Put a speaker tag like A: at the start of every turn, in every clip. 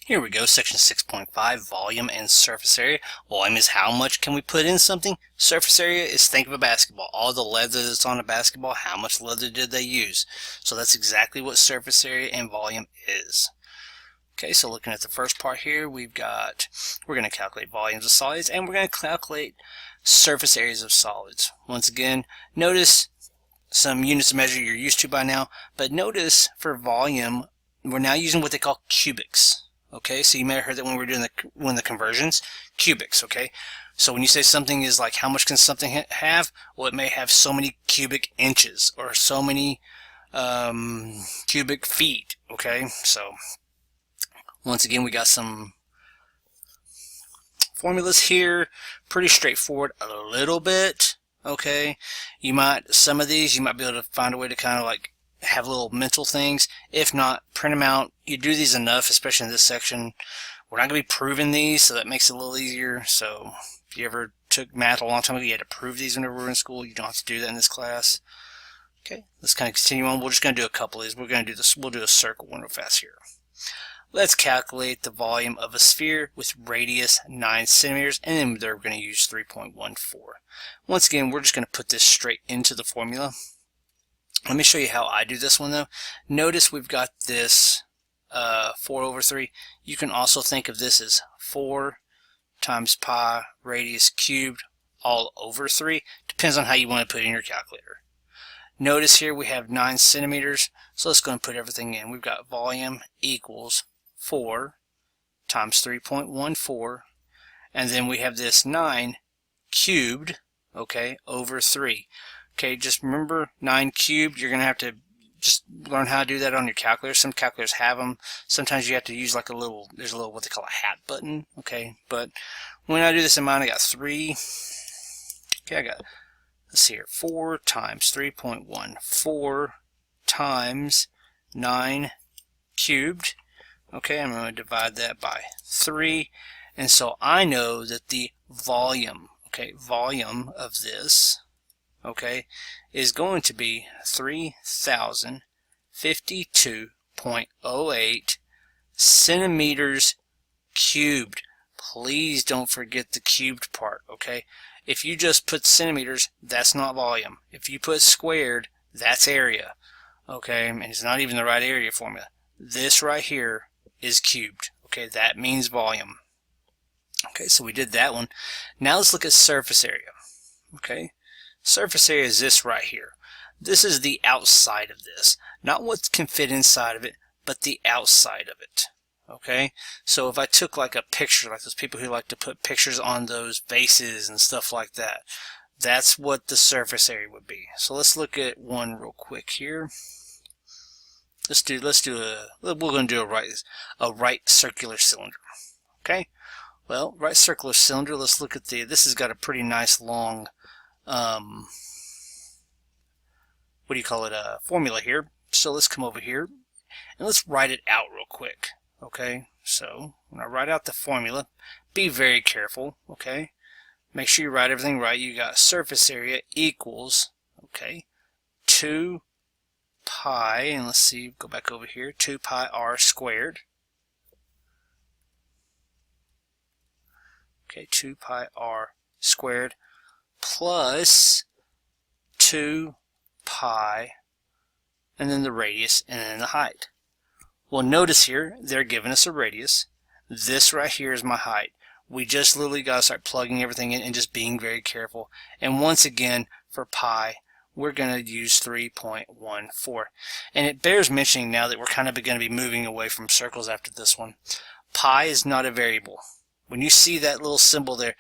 A: Here we go, section 6.5, volume and surface area. Volume is how much can we put in something. Surface area is, think of a basketball. All the leather that's on a basketball, how much leather did they use? So that's exactly what surface area and volume is. Okay, so looking at the first part here, we're going to calculate volumes of solids, and we're going to calculate surface areas of solids. Once again, notice some units of measure you're used to by now, but notice for volume, we're now using what they call cubics. Okay, so you may have heard that when we're doing the conversions, cubics. Okay, so when you say something is like how much can something have, well, it may have so many cubic inches or so many cubic feet. Okay, so once again, we got some formulas here, pretty straightforward a little bit. Okay, some of these you might be able to find a way to kind of like have little mental things. If not, print them out. You do these enough, especially in this section. We're not going to be proving these, so that makes it a little easier. So if you ever took math a long time ago, you had to prove these whenever we were in school. You don't have to do that in this class. Okay, let's kind of continue on. We're just going to do a couple of these. We're going to do this. We'll do a circle one real fast here. Let's calculate the volume of a sphere with radius 9 centimeters, and then they're going to use 3.14. Once again, we're just going to put this straight into the formula. Let me show you how I do this one though. Notice we've got this 4 over 3. You can also think of this as 4 times pi radius cubed all over 3. Depends on how you want to put it in your calculator. Notice here we have 9 centimeters, so let's go and put everything in. We've got volume equals 4 times 3.14, and then we have this 9 cubed, okay, over 3. Okay, just remember 9 cubed, you're going to have to just learn how to do that on your calculator. Some calculators have them. Sometimes you have to use like there's a little what they call a hat button, okay, but when I do this in mine, I got 3, okay, let's see here, 4 times 3.14 times 9 cubed. Okay, I'm going to divide that by 3. And so I know that the volume, okay, volume of this, okay, is going to be 3,052.08 centimeters cubed. Please don't forget the cubed part, okay? If you just put centimeters, that's not volume. If you put squared, that's area, okay? And it's not even the right area formula. This right here is cubed, okay? That means volume. Okay, so we did that one. Now let's look at surface area, okay? Surface area is this right here. This is the outside of this. Not what can fit inside of it, but the outside of it. Okay, so if I took like a picture, like those people who like to put pictures on those vases and stuff like that, that's what the surface area would be. So let's look at one real quick here. We're going to do a right circular cylinder. Okay, well, right circular cylinder, let's look at this has got a pretty nice long what do you call it, formula here. So let's come over here and let's write it out real quick. Okay, so when I write out the formula, be very careful, okay? Make sure you write everything right. You got surface area equals, okay, 2 pi, and let's see, go back over here, 2 pi r squared. Okay, 2 pi r squared plus 2 pi, and then the radius, and then the height. Well, notice here, they're giving us a radius. This right here is my height. We just literally got to start plugging everything in and just being very careful. And once again, for pi, we're going to use 3.14. And it bears mentioning now that we're kind of going to be moving away from circles after this one. Pi is not a variable. When you see that little symbol there,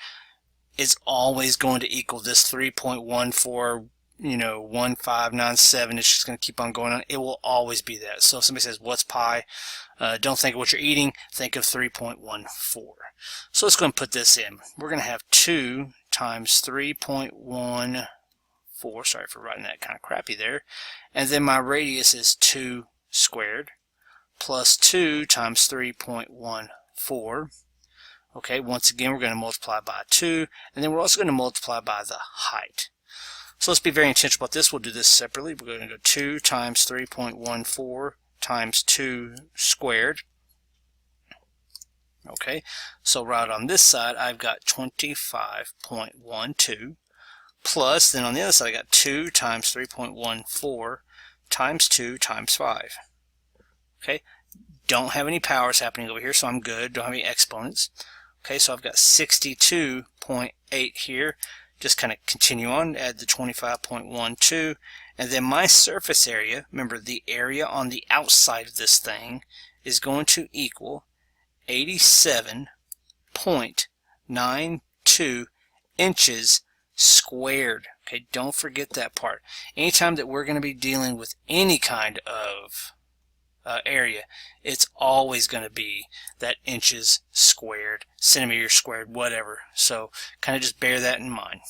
A: it's always going to equal this 3.14, 1597. It's just going to keep on going on. It will always be that. So if somebody says, what's pi? Don't think of what you're eating. Think of 3.14. So let's go and put this in. We're going to have 2 times 3.14. Sorry for writing that kind of crappy there. And then my radius is 2 squared plus 2 times 3.14. Okay, once again, we're going to multiply by 2. And then we're also going to multiply by the height. So let's be very intentional about this. We'll do this separately. We're going to go 2 times 3.14 times 2 squared Okay, so right on this side I've got 25.12 plus, then on the other side I got 2 times 3.14 times 2 times 5. Okay, don't have any powers happening over here, so I'm good. Don't have any exponents. Okay, so I've got 62.8 here. Just kind of continue on, add the 25.12, and then my surface area, remember the area on the outside of this thing, is going to equal 87.92 inches squared. Okay, don't forget that part. Anytime that we're going to be dealing with any kind of area, it's always going to be that inches squared, centimeters squared, whatever. So kind of just bear that in mind.